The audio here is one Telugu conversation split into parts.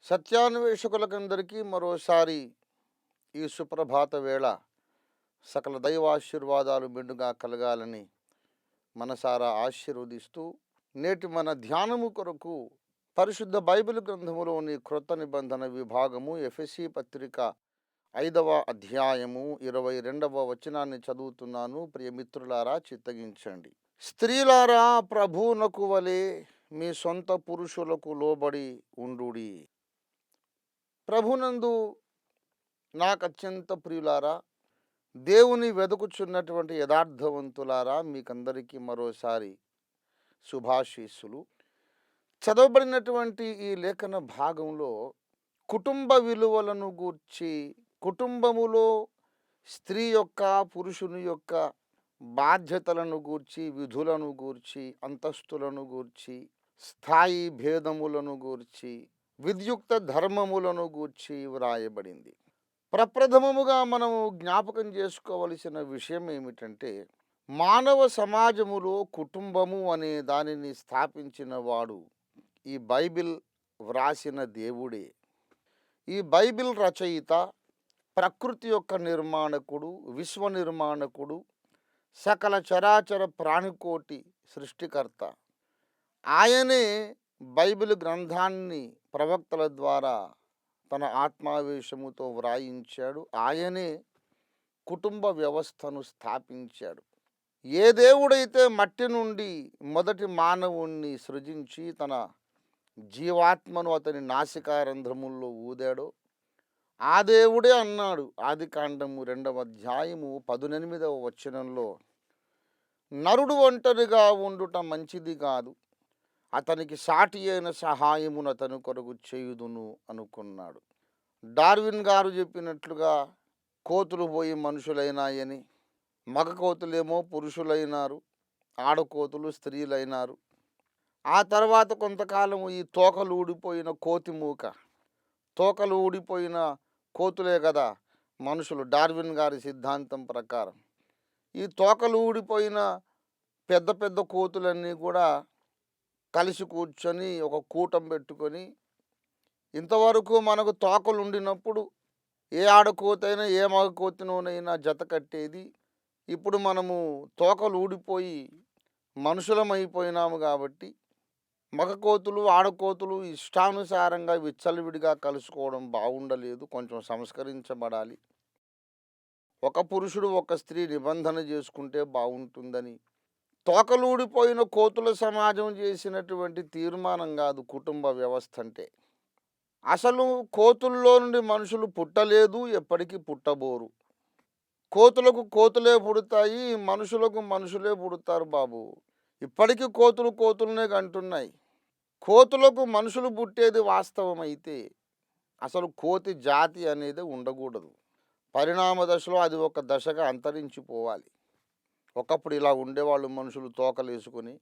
సత్యాన్వేషకులకందరికీ మరోసారి ఈ సుప్రభాత వేళ సకల దైవాశీర్వాదాలు మెండుగా కలగాలని మనసారా ఆశీర్వదిస్తూ నేటి మన ధ్యానము కొరకు పరిశుద్ధ బైబిల్ గ్రంథములోని క్రొత్త నిబంధన విభాగము ఎఫెసీ పత్రిక 5వ అధ్యాయము 22వ వచనాన్ని చదువుతున్నాను. ప్రియమిత్రులారా, చిత్తగించండి. స్త్రీలారా, ప్రభువునకు వలె మీ సొంత పురుషులకు లోబడి ఉండుడి. ప్రభునందు నాకు అత్యంత ప్రియులారా, దేవుని వెదుకుచున్నటువంటి యథార్థవంతులారా, మీకందరికీ మరోసారి శుభాశీస్సులు. చదవబడినటువంటి ఈ లేఖన భాగంలో కుటుంబ విలువలను గూర్చి, కుటుంబములో స్త్రీ యొక్క పురుషుని యొక్క బాధ్యతలను గూర్చి, విధులను గూర్చి, అంతస్తులను గూర్చి, స్థాయి భేదములను గూర్చి, విద్యుక్త ధర్మములను గూర్చి వ్రాయబడింది. ప్రప్రథమముగా మనము జ్ఞాపకం చేసుకోవలసిన విషయం ఏమిటంటే, మానవ సమాజములో కుటుంబము అనే దానిని స్థాపించిన వాడు ఈ బైబిల్ వ్రాసిన దేవుడే. ఈ బైబిల్ రచయిత, ప్రకృతి యొక్క నిర్మాణకుడు, విశ్వ నిర్మాణకుడు, సకల చరాచర ప్రాణికోటి సృష్టికర్త. ఆయనే బైబిల్ గ్రంథాన్ని ప్రవక్తల ద్వారా తన ఆత్మావేశముతో వ్రాయించాడు. ఆయనే కుటుంబ వ్యవస్థను స్థాపించాడు. ఏ దేవుడైతే మట్టి నుండి మొదటి మానవుణ్ణి సృజించి తన జీవాత్మను అతని నాసికారంధ్రముల్లో ఊదాడో, ఆ దేవుడే అన్నాడు ఆదికాండము 2వ అధ్యాయము 18వ వచనంలో, నరుడు ఒంటరిగా ఉండుట మంచిది కాదు, అతనికి సాటి అయిన సహాయమును అతని కొరకు చేయుదును అనుకున్నాడు. డార్విన్ గారు చెప్పినట్లుగా కోతులు పోయి మనుషులైనాయని, మగ కోతులేమో పురుషులైనారు, ఆడకోతులు స్త్రీలైనారు. ఆ తర్వాత కొంతకాలం ఈ తోకలు ఊడిపోయిన కోతి మూక, తోకలు ఊడిపోయిన కోతులే కదా మనుషులు, డార్విన్ గారి సిద్ధాంతం ప్రకారం. ఈ తోకలు ఊడిపోయిన పెద్ద పెద్ద కోతులన్నీ కూడా కలిసి కూర్చొని ఒక కూటం పెట్టుకొని, ఇంతవరకు మనకు తోకలు ఉండినప్పుడు ఏ ఆడకోతైనా ఏ మగ కోతినోనైనా జత కట్టేది. ఇప్పుడు మనము తోకలు ఊడిపోయి మనుషులమైపోయినాము కాబట్టి మగ కోతులు ఆడకోతులు ఇష్టానుసారంగా విచ్చలవిడిగా కలుసుకోవడం బాగుండలేదు, కొంచెం సంస్కరించబడాలి. ఒక పురుషుడు ఒక స్త్రీ నిబంధన చేసుకుంటే బాగుంటుందని తోకలూడిపోయిన కోతుల సమాజం చేసినటువంటి తీర్మానం కాదు కుటుంబ వ్యవస్థ అంటే. అసలు కోతుల్లో నుండి మనుషులు పుట్టలేదు, ఎప్పటికీ పుట్టబోరు. కోతులకు కోతులే పుడతాయి, మనుషులకు మనుషులే పుడతారు బాబు. ఇప్పటికీ కోతులు కోతులనే కంటున్నాయి. కోతులకు మనుషులు పుట్టేది వాస్తవమైతే అసలు కోతి జాతి అనేది ఉండకూడదు. పరిణామ దశలో అది ఒక దశగా అంతరించిపోవాలి. ఒకప్పుడు ఇలా ఉండేవాళ్ళు మనుషులు తోకలు వేసుకొని,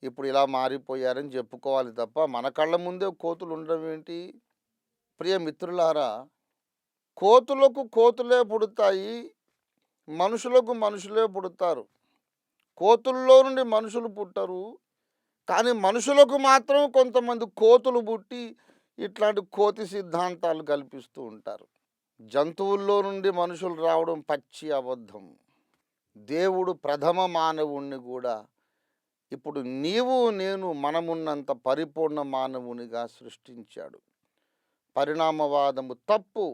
ఇప్పుడు ఇలా మారిపోయారని చెప్పుకోవాలి తప్ప మన కళ్ళ ముందే కోతులు ఉండడం ఏంటి? ప్రియ మిత్రులారా, కోతులకు కోతులే పుడతాయి, మనుషులకు మనుషులే పుడతారు. కోతుల్లో నుండి మనుషులు పుట్టరు, కానీ మనుషులకు మాత్రం కొంతమంది కోతులు పుట్టి ఇట్లాంటి కోతి సిద్ధాంతాలు కల్పిస్తూ ఉంటారు. జంతువుల్లో నుండి మనుషులు రావడం పచ్చి అబద్ధం. దేవుడు ప్రథమ మానవుణ్ణి కూడా ఇప్పుడు నీవు నేను మనమున్నంత పరిపూర్ణ మానవునిగా సృష్టించాడు. పరిణామవాదము తప్పు.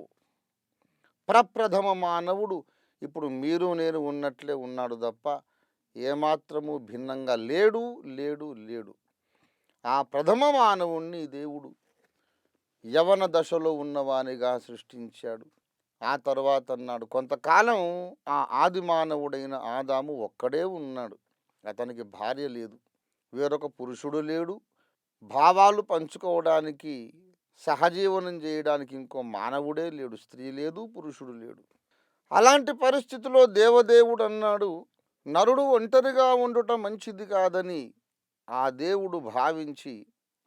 ప్రప్రథమ మానవుడు ఇప్పుడు మీరు నేను ఉన్నట్లే ఉన్నాడు తప్ప ఏమాత్రము భిన్నంగా లేడు లేడు లేడు. ఆ ప్రథమ మానవుణ్ణి దేవుడు యవన దశలో ఉన్నవానిగా సృష్టించాడు. ఆ తర్వాత అన్నాడు, కొంతకాలం ఆ ఆది మానవుడైన ఆదాము ఒక్కడే ఉన్నాడు, అతనికి భార్య లేదు, వేరొక పురుషుడు లేడు, భావాలు పంచుకోవడానికి సహజీవనం చేయడానికి ఇంకో మానవుడే లేడు, స్త్రీ లేదు, పురుషుడు లేడు. అలాంటి పరిస్థితిలో దేవదేవుడు అన్నాడు, నరుడు ఒంటరిగా ఉండుట మంచిది కాదని ఆ దేవుడు భావించి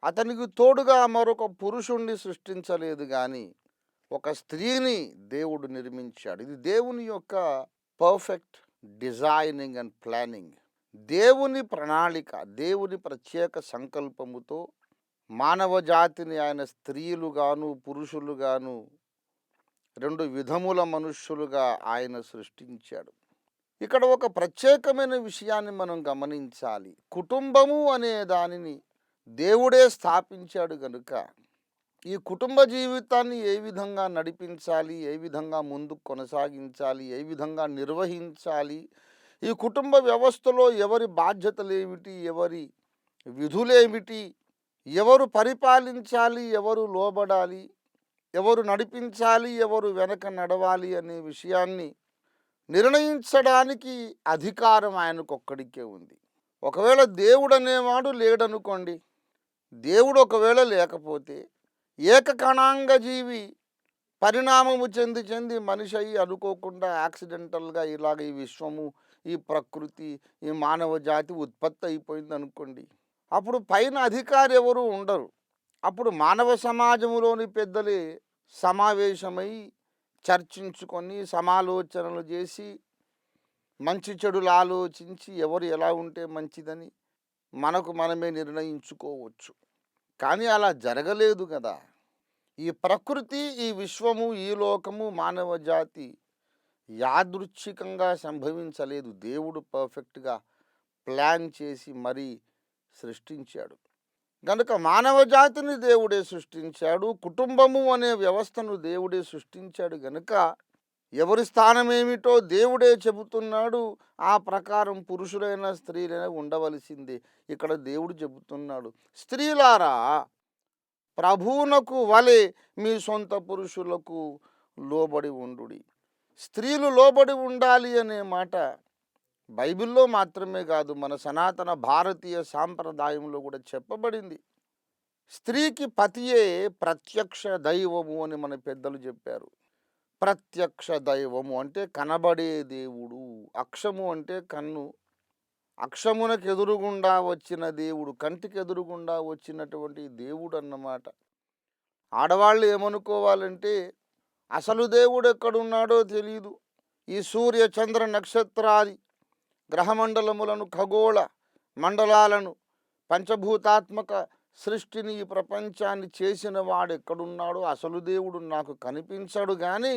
అతనికి తోడుగా మరొక పురుషుణ్ణి సృష్టించలేదు, కానీ ఒక స్త్రీని దేవుడు నిర్మించాడు. ఇది దేవుని యొక్క పర్ఫెక్ట్ డిజైనింగ్ అండ్ ప్లానింగ్. దేవుని ప్రణాళిక, దేవుని ప్రత్యేక సంకల్పముతో మానవ జాతిని ఆయన స్త్రీలుగాను పురుషులుగాను 2 విధముల మనుష్యులుగా ఆయన సృష్టించాడు. ఇక్కడ ఒక ప్రత్యేకమైన విషయాన్ని మనం గమనించాలి. కుటుంబము అనే దానిని దేవుడే స్థాపించాడు గనుక, ఈ కుటుంబ జీవితాన్ని ఏ విధంగా నడిపించాలి, ఏ విధంగా ముందుకు కొనసాగించాలి, ఏ విధంగా నిర్వహించాలి, ఈ కుటుంబ వ్యవస్థలో ఎవరి బాధ్యతలేమిటి, ఎవరి విధులేమిటి, ఎవరు పరిపాలించాలి, ఎవరు లోబడాలి, ఎవరు నడిపించాలి, ఎవరు వెనక నడవాలి అనే విషయాన్ని నిర్ణయించడానికి అధికారం ఆయనకొక్కడికే ఉంది. ఒకవేళ దేవుడు అనేవాడు లేడనుకోండి, దేవుడు ఒకవేళ లేకపోతే ఏకకణాంగ జీవి పరిణామము చెంది చెంది మనిషి అయ్యి అనుకోకుండా యాక్సిడెంటల్గా ఇలాగ ఈ విశ్వము, ఈ ప్రకృతి, ఈ మానవ జాతి ఉత్పత్తి అయిపోయింది అనుకోండి, అప్పుడు పైన అధికారి ఎవరు ఉండరు. అప్పుడు మానవ సమాజంలోని పెద్దలే సమావేశమై చర్చించుకొని సమాలోచనలు చేసి మంచి చెడులు ఆలోచించి ఎవరు ఎలా ఉంటే మంచిదని మనకు మనమే నిర్ణయించుకోవచ్చు. కానీ అలా జరగలేదు కదా. ఈ ప్రకృతి, ఈ విశ్వము, ఈ లోకము, మానవ జాతి యాదృచ్ఛికంగా సంభవించలేదు. దేవుడు పర్ఫెక్ట్గా ప్లాన్ చేసి మరీ సృష్టించాడు. గనుక మానవ జాతిని దేవుడే సృష్టించాడు. కుటుంబము అనే వ్యవస్థను దేవుడే సృష్టించాడు గనుక ఎవరి స్థానం ఏమిటో దేవుడే చెబుతున్నాడు. ఆ ప్రకారం పురుషులైనా స్త్రీలైనా ఉండవలసిందే. ఇక్కడ దేవుడు చెబుతున్నాడు, స్త్రీలారా ప్రభువునకు వలె మీ సొంత పురుషులకు లోబడి ఉండుడి. స్త్రీలు లోబడి ఉండాలి అనే మాట బైబిల్లో మాత్రమే కాదు, మన సనాతన భారతీయ సాంప్రదాయంలో కూడా చెప్పబడింది. స్త్రీకి పతియే ప్రత్యక్ష దైవము అని మన పెద్దలు చెప్పారు. ప్రత్యక్ష దైవము అంటే కనబడే దేవుడు. అక్షము అంటే కన్ను. అక్షమునకు ఎదురుగుండా వచ్చిన దేవుడు, కంటికి ఎదురుగుండా వచ్చినటువంటి దేవుడు అన్నమాట. ఆడవాళ్ళు ఏమనుకోవాలంటే అసలు దేవుడు ఎక్కడున్నాడో తెలియదు. ఈ సూర్య చంద్ర నక్షత్రాది గ్రహమండలములను, ఖగోళ మండలాలను, పంచభూతాత్మక సృష్టిని, ఈ ప్రపంచాన్ని చేసిన వాడు ఎక్కడున్నాడో అసలు దేవుడు నాకు కనిపించడు. కానీ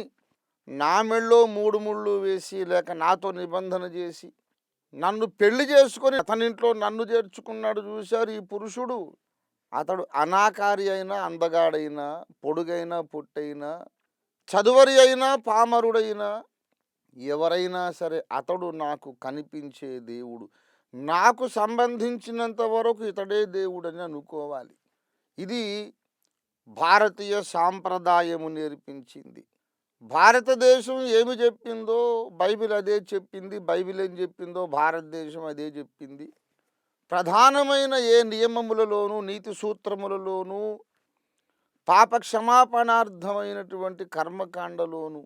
నా మెళ్ళో 3 ముళ్ళు వేసి లేక నాతో నిబంధన చేసి నన్ను పెళ్లి చేసుకొని అతనింట్లో నన్ను చేర్చుకున్నాడు. చూశారు ఈ పురుషుడు. అతడు అనాకారి అయినా, అందగాడైనా, పొడుగైనా, పొట్టైనా, చదువరి అయినా, పామరుడైనా, ఎవరైనా సరే అతడు నాకు కనిపించే దేవుడు. నాకు సంబంధించినంత వరకు ఇతడే దేవుడని అనుకోవాలి. ఇది భారతీయ సాంప్రదాయము నేర్పించింది. భారతదేశం ఏమి చెప్పిందో బైబిల్ అదే చెప్పింది. బైబిల్ ఏం చెప్పిందో భారతదేశం అదే చెప్పింది. ప్రధానమైన ఏ నియమములలోనూ, నీతి సూత్రములలోనూ, పాప క్షమాపణార్థమైనటువంటి కర్మకాండలోను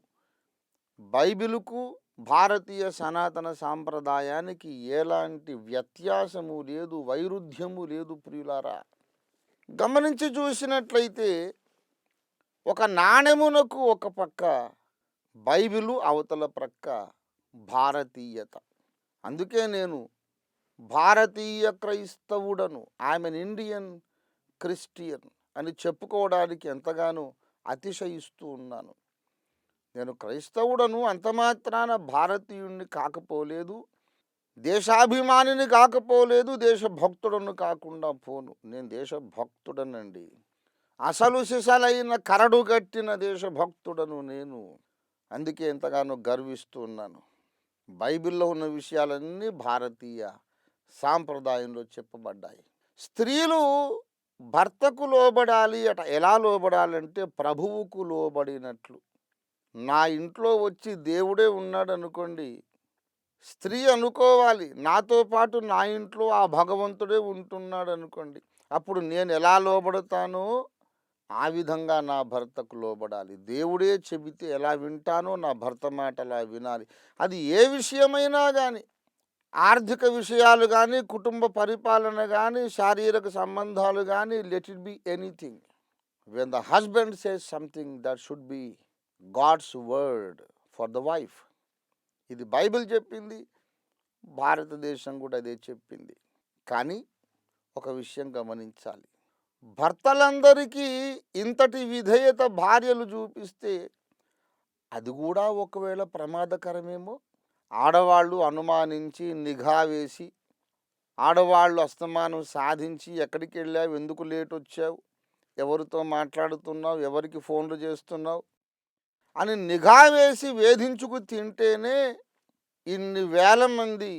బైబిలుకు, భారతీయ సనాతన సాంప్రదాయానికి ఎలాంటి వ్యత్యాసము లేదు, వైరుధ్యము లేదు. ప్రియులారా, గమనించి చూసినట్లయితే ఒక నాణెమునకు ఒక పక్క బైబిలు, అవతల ప్రక్క భారతీయత. అందుకే నేను భారతీయ క్రైస్తవుడను, ఐఎమ్ ఎన్ ఇండియన్ క్రిస్టియన్ అని చెప్పుకోవడానికి ఎంతగానో అతిశయిస్తూ ఉన్నాను. నేను క్రైస్తవుడను, అంత మాత్రాన భారతీయుణ్ణి కాకపోలేదు, దేశాభిమానిని కాకపోలేదు, దేశభక్తుడను కాకుండా పోను. నేను దేశభక్తుడనండి. అసలు సిసలైన కరడు కట్టిన దేశభక్తుడను నేను. అందుకే ఎంతగానో గర్విస్తూ ఉన్నాను. బైబిల్లో ఉన్న విషయాలన్నీ భారతీయ సాంప్రదాయంలో చెప్పబడ్డాయి. స్త్రీలు భర్తకు లోబడాలి అట. ఎలా లోబడాలంటే ప్రభువుకు లోబడినట్లు. నా ఇంట్లో వచ్చి దేవుడే ఉన్నాడు అనుకోండి, స్త్రీ అనుకోవాలి నాతో పాటు నా ఇంట్లో ఆ భగవంతుడే ఉంటున్నాడు అనుకోండి, అప్పుడు నేను ఎలా లోబడతానో ఆ విధంగా నా భర్తకు లోబడాలి. దేవుడే చెబితే ఎలా వింటానో నా భర్త మాట అలా వినాలి. అది ఏ విషయమైనా కానీ, ఆర్థిక విషయాలు కానీ, కుటుంబ పరిపాలన కానీ, శారీరక సంబంధాలు కానీ, let it be anything. When the husband says something, that should be God's word for the wife. ఇది బైబిల్ చెప్పింది, భారతదేశం కూడా అదే చెప్పింది. కానీ ఒక విషయం గమనించాలి, భర్తలందరికీ ఇంతటి విధేయత భార్యలు చూపిస్తే అది కూడా ఒకవేళ ప్రమాదకరమేమో. ఆడవాళ్ళు అనుమానించి నిఘా వేసి, ఆడవాళ్ళు అస్తమానం సాధించి ఎక్కడికి వెళ్ళావు, ఎందుకు లేట్ వచ్చావు, ఎవరితో మాట్లాడుతున్నావు, ఎవరికి ఫోన్లు చేస్తున్నావు అని నిఘా వేసి వేధించుకు తింటేనే ఇన్ని వేల మంది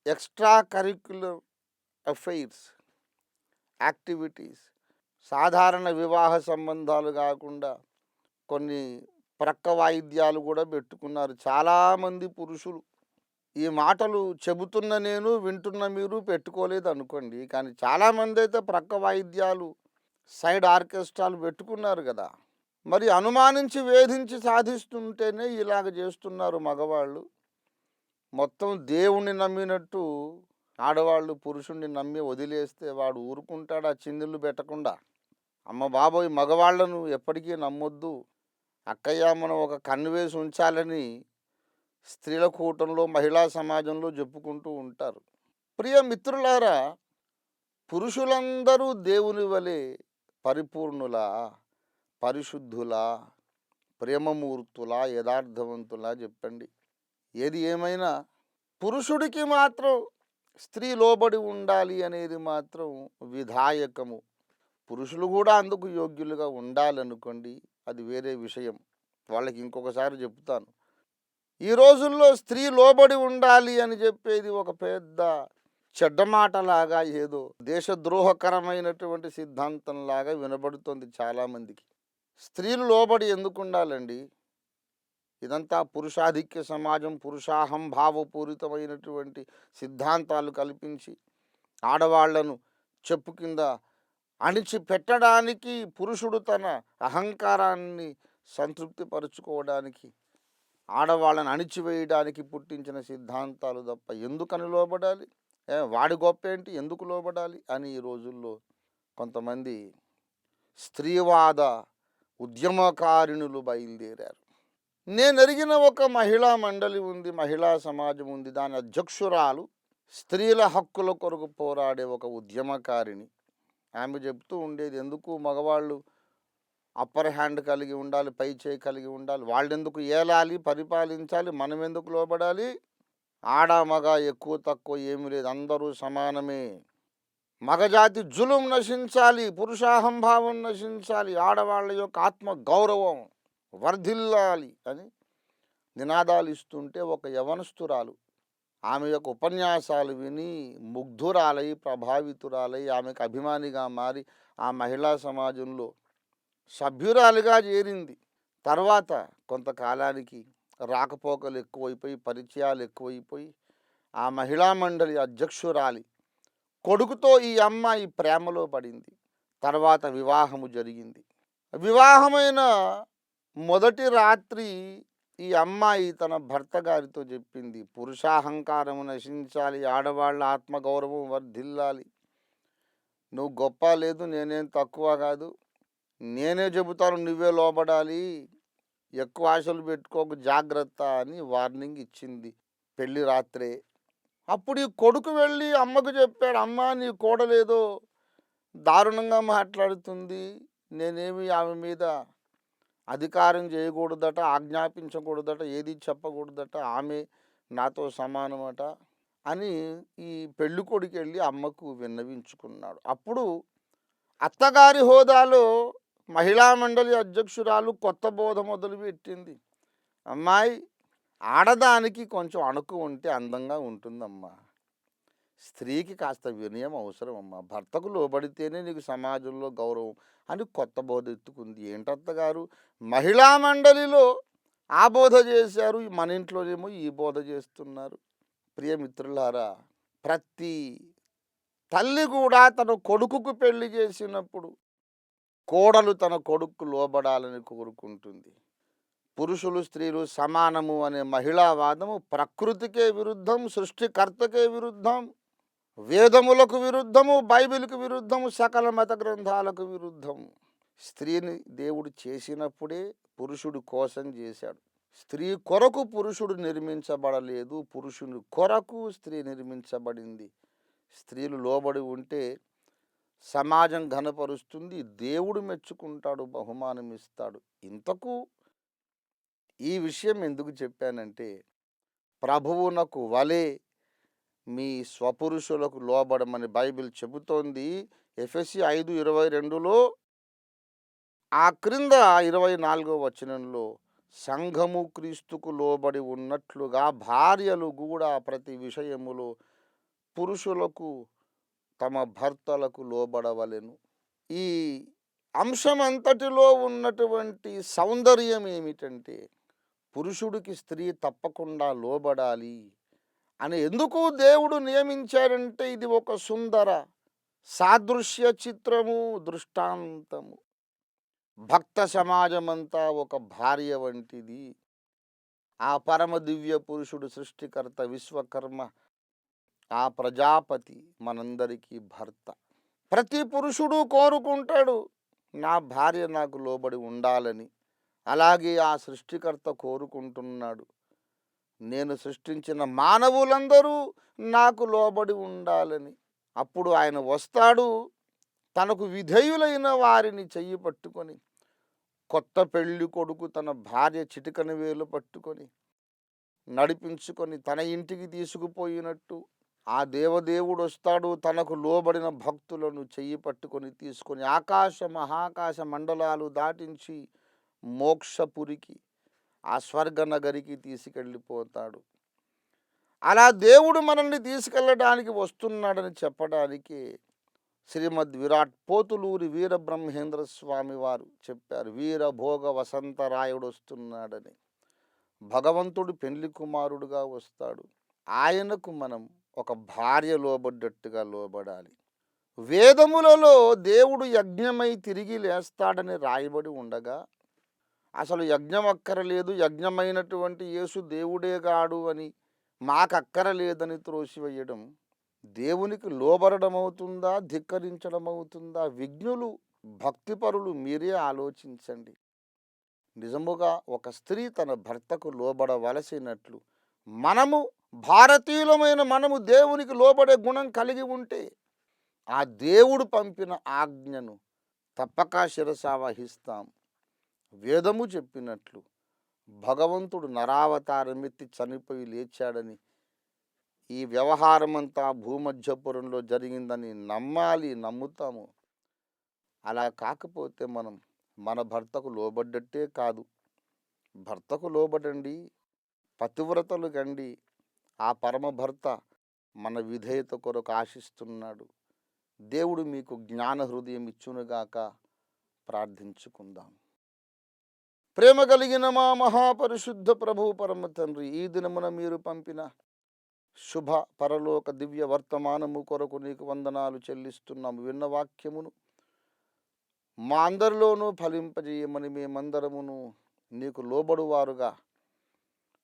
ఎక్స్ట్రా కరిక్యులర్ అఫైర్స్ యాక్టివిటీస్, సాధారణ వివాహ సంబంధాలు కాకుండా కొన్ని ప్రక్క వాయిద్యాలు కూడా పెట్టుకున్నారు చాలామంది పురుషులు. ఈ మాటలు చెబుతున్న నేను, వింటున్న మీరు పెట్టుకోలేదు అనుకోండి, కానీ చాలామంది అయితే ప్రక్క వాయిద్యాలు, సైడ్ ఆర్కెస్ట్రాలు పెట్టుకున్నారు కదా. మరి అనుమానించి వేధించి సాధిస్తుంటేనే ఇలాగ చేస్తున్నారు మగవాళ్ళు. మొత్తం దేవుణ్ణి నమ్మినట్టు ఆడవాళ్ళు పురుషుణ్ణి నమ్మి వదిలేస్తే వాడు ఊరుకుంటాడా చిందులు పెట్టకుండా? అమ్మ బాబోయ్, మగవాళ్లను ఎప్పటికీ నమ్మొద్దు అక్కయ్య, మనం ఒక కన్ను వేసి ఉంచాలని స్త్రీల కూటంలో, మహిళా సమాజంలో చెప్పుకుంటూ ఉంటారు. ప్రియ మిత్రులారా, పురుషులందరూ దేవుని వలె పరిపూర్ణులా, పరిశుద్ధులా, ప్రేమమూర్తులా, యథార్థవంతులా చెప్పండి. ఏది ఏమైనా పురుషుడికి మాత్రం స్త్రీ లోబడి ఉండాలి అనేది మాత్రం విధాయకము. పురుషులు కూడా అందుకు యోగ్యులుగా ఉండాలనుకోండి, అది వేరే విషయం. వాళ్ళకి ఇంకొకసారి చెప్తాను. ఈ రోజుల్లో స్త్రీ లోబడి ఉండాలి అని చెప్పేది ఒక పెద్ద చెడ్డ మాటలాగా, ఏదో దేశద్రోహకరమైనటువంటి సిద్ధాంతంలాగా వినబడుతుంది చాలామందికి. స్త్రీలు లోబడి ఎందుకు ఉండాలండి? ఇదంతా పురుషాధిక్య సమాజం, పురుషాహంభావపూరితమైనటువంటి సిద్ధాంతాలు కల్పించి ఆడవాళ్లను చెప్పు కింద అణిచి పెట్టడానికి, పురుషుడు తన అహంకారాన్ని సంతృప్తిపరుచుకోవడానికి, ఆడవాళ్ళని అణిచివేయడానికి పుట్టించిన సిద్ధాంతాలు తప్ప ఎందుకని లోబడాలి? వాడి గొప్ప ఏంటి, ఎందుకు లోబడాలి అని ఈ రోజుల్లో కొంతమంది స్త్రీవాద ఉద్యమకారిణులు బయలుదేరారు. నేను ఎరిగిన ఒక మహిళా మండలి ఉంది, మహిళా సమాజం ఉంది. దాని అధ్యక్షురాలు స్త్రీల హక్కుల కొరకు పోరాడే ఒక ఉద్యమకారిణి. ఆమె చెప్తూ ఉండేది, ఎందుకు మగవాళ్ళు అప్పర్ హ్యాండ్ కలిగి ఉండాలి, పై చేయి కలిగి ఉండాలి, వాళ్ళెందుకు ఏలాలి, పరిపాలించాలి, మనం ఎందుకు లోబడాలి? ఆడ మగ ఎక్కువ తక్కువ ఏమీ లేదు, అందరూ సమానమే. మగజాతి జులుం నశించాలి, పురుషాహంభావం నశించాలి, ఆడవాళ్ళ యొక్క ఆత్మ గౌరవం వర్ధిల్లాలి అని నినాదాలు ఇస్తుంటే ఒక యవనస్తురాలు ఆమె యొక్క ఉపన్యాసాలు విని ముగ్ధురాలై, ప్రభావితురాలై, ఆమెకు అభిమానిగా మారి ఆ మహిళా సమాజంలో సభ్యురాలిగా చేరింది. తర్వాత కొంతకాలానికి రాకపోకలు ఎక్కువైపోయి, పరిచయాలు ఎక్కువైపోయి ఆ మహిళా మండలి అధ్యక్షురాలి కొడుకుతో ఈ అమ్మాయి ప్రేమలో పడింది. తర్వాత వివాహము జరిగింది. వివాహమైన మొదటి రాత్రి ఈ అమ్మాయి తన భర్త గారితో చెప్పింది, పురుషాహంకారం నశించాలి, ఆడవాళ్ళ ఆత్మగౌరవం వర్ధిల్లాలి, నువ్వు గొప్ప లేదు, నేనేం తక్కువ కాదు, నేనే చెబుతాను, నువ్వే లోబడాలి, ఎక్కువ ఆశలు పెట్టుకోకు, జాగ్రత్త అని వార్నింగ్ ఇచ్చింది పెళ్లి రాత్రే. అప్పుడు ఈ కొడుకు వెళ్ళి అమ్మకు చెప్పాడు, అమ్మ నీ కోడలేదో దారుణంగా మాట్లాడుతుంది, నేనేమి ఆమె మీద అధికారం చేయకూడదట, ఆజ్ఞాపించకూడదట, ఏది చెప్పకూడదట, ఆమె నాతో సమానమట అని ఈ పెళ్ళి కొడుకు వెళ్ళి అమ్మకు విన్నవించుకున్నాడు. అప్పుడు అత్తగారి హోదాలో మహిళా మండలి అధ్యక్షురాలు కొత్త బోధ మొదలుపెట్టింది. అమ్మాయి, ఆడదానికి కొంచెం అణుకు ఉంటే అందంగా ఉంటుందమ్మా, స్త్రీకి కాస్త వినయం అవసరం అమ్మా, భర్తకు లోబడితేనే నీకు సమాజంలో గౌరవం అని కొత్త బోధ ఎత్తుకుంది. ఏంటత్తగారు, మహిళా మండలిలో ఆ బోధ చేశారు, మన ఇంట్లోనేమో ఈ బోధ చేస్తున్నారు. ప్రియమిత్రులారా, ప్రతి తల్లి కూడా తన కొడుకుకు పెళ్లి చేసినప్పుడు కోడలు తన కొడుకు లోబడాలని కోరుకుంటుంది. పురుషులు స్త్రీలు సమానము అనే మహిళావాదము ప్రకృతికే విరుద్ధం, సృష్టికర్తకే విరుద్ధం, వేదములకు విరుద్ధము, బైబిల్కు విరుద్ధము, సకల మత గ్రంథాలకు విరుద్ధం. స్త్రీని దేవుడు చేసినప్పుడే పురుషుడు కోసం చేశాడు. స్త్రీ కొరకు పురుషుడు నిర్మించబడలేదు, పురుషుని కొరకు స్త్రీ నిర్మించబడింది. స్త్రీలు లోబడి ఉంటే సమాజం ఘనపరుస్తుంది, దేవుడు మెచ్చుకుంటాడు, బహుమానం ఇస్తాడు. ఇంతకు ఈ విషయం ఎందుకు చెప్పానంటే, ప్రభువునకు వలె మీ స్వపురుషులకు లోబడమని బైబిల్ చెబుతోంది. ఎఫెసీ 5:22లో ఆ క్రింద 24వ వచనంలో, సంఘము క్రీస్తుకు లోబడి ఉన్నట్లుగా భార్యలు కూడా ప్రతి విషయములో పురుషులకు తమ భర్తలకు లోబడవలెను. ఈ అంశమంతటిలో ఉన్నటువంటి సౌందర్యం ఏమిటంటే, పురుషుడికి స్త్రీ తప్పకుండా లోబడాలి అని ఎందుకు దేవుడు నియమించాడంటే, ఇది ఒక సుందర సాదృశ్య చిత్రము, దృష్టాంతము. భక్త సమాజమంతా ఒక భార్య వంటిది. ఆ పరమ దివ్య పురుషుడు, సృష్టికర్త, విశ్వకర్మ, ఆ ప్రజాపతి మనందరికీ భర్త. ప్రతి పురుషుడు కోరుకుంటాడు, నా భార్య నాకు లోబడి ఉండాలని. అలాగే ఆ సృష్టికర్త కోరుకుంటున్నాడు, నేను సృష్టించిన మానవులందరూ నాకు లోబడి ఉండాలని. అప్పుడు ఆయన వస్తాడు, తనకు విధేయులైన వారిని చెయ్యి పట్టుకొని, కొత్త పెళ్లి కొడుకు తన భార్య చిటికన వేలు పట్టుకొని నడిపించుకొని తన ఇంటికి తీసుకుపోయినట్టు ఆ దేవదేవుడు వస్తాడు, తనకు లోబడిన భక్తులను చెయ్యి పట్టుకొని తీసుకొని ఆకాశ మహాకాశ మండలాలు దాటించి మోక్షపురికి, ఆ స్వర్గనగరికి తీసుకెళ్ళిపోతాడు. అలా దేవుడు మనల్ని తీసుకెళ్ళడానికి వస్తున్నాడని చెప్పడానికి శ్రీమద్ విరాట్ పోతులూరి వీరబ్రహ్మేంద్ర స్వామి వారు చెప్పారు, వీరభోగ వసంతరాయుడు వస్తున్నాడని. భగవంతుడు పెళ్లి కుమారుడుగా వస్తాడు. ఆయనకు మనం ఒక భార్య లోబడ్డట్టుగా లోబడాలి. వేదములలో దేవుడు యజ్ఞమై తిరిగి లేస్తాడని రాయబడి ఉండగా, అసలు యజ్ఞం అక్కరలేదు, యజ్ఞమైనటువంటి యేసు దేవుడే గాడు అని మాకక్కరలేదని త్రోసివేయడం దేవునికి లోబడడం అవుతుందా, ధిక్కరించడం అవుతుందా? విజ్ఞులు, భక్తిపరులు మీరే ఆలోచించండి. నిజముగా ఒక స్త్రీ తన భర్తకు లోబడవలసినట్లు మనము భారతీయులమైన మనము దేవునికి లోబడే గుణం కలిగి ఉంటే, ఆ దేవుడు పంపిన ఆజ్ఞను తప్పక శిరసా వహిస్తాం. వేదము చెప్పినట్లు భగవంతుడు నరావతారమెత్తి చనిపోయి లేచాడని, ఈ వ్యవహారమంతా భూమధ్యపురంలో జరిగిందని నమ్మాలి, నమ్ముతాము. అలా కాకపోతే మనం మన భర్తకు లోబడ్డట్టే కాదు. భర్తకు లోబడండి, పతివ్రతలు కండి. ఆ పరమ భర్త మన విధేయత కొరకు ఆశిస్తున్నాడు. దేవుడు మీకు జ్ఞాన హృదయం ఇచ్చునుగాక. ప్రార్థించుకుందాం. ప్రేమ కలిగిన మా మహాపరిశుద్ధ ప్రభు పరమ తండ్రి, ఈ దినమున మీరు పంపిన శుభ పరలోక దివ్య వర్తమానము కొరకు నీకు వందనాలు చెల్లిస్తున్నాము. విన్న వాక్యమును మా అందరిలోనూ ఫలింపజేయమని, మేమందరమును నీకు లోబడువారుగా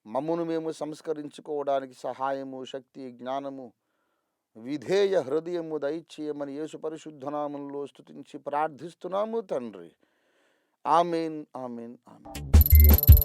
మమ్మును మేము సంస్కరించుకోవడానికి సహాయము, శక్తి, జ్ఞానము, విధేయ హృదయము దయచేయమని యేసు పరిశుద్ధనామంలో స్తుతించి ప్రార్థిస్తున్నాము తండ్రి. ఆమేన్, ఆమేన్, ఆమేన్.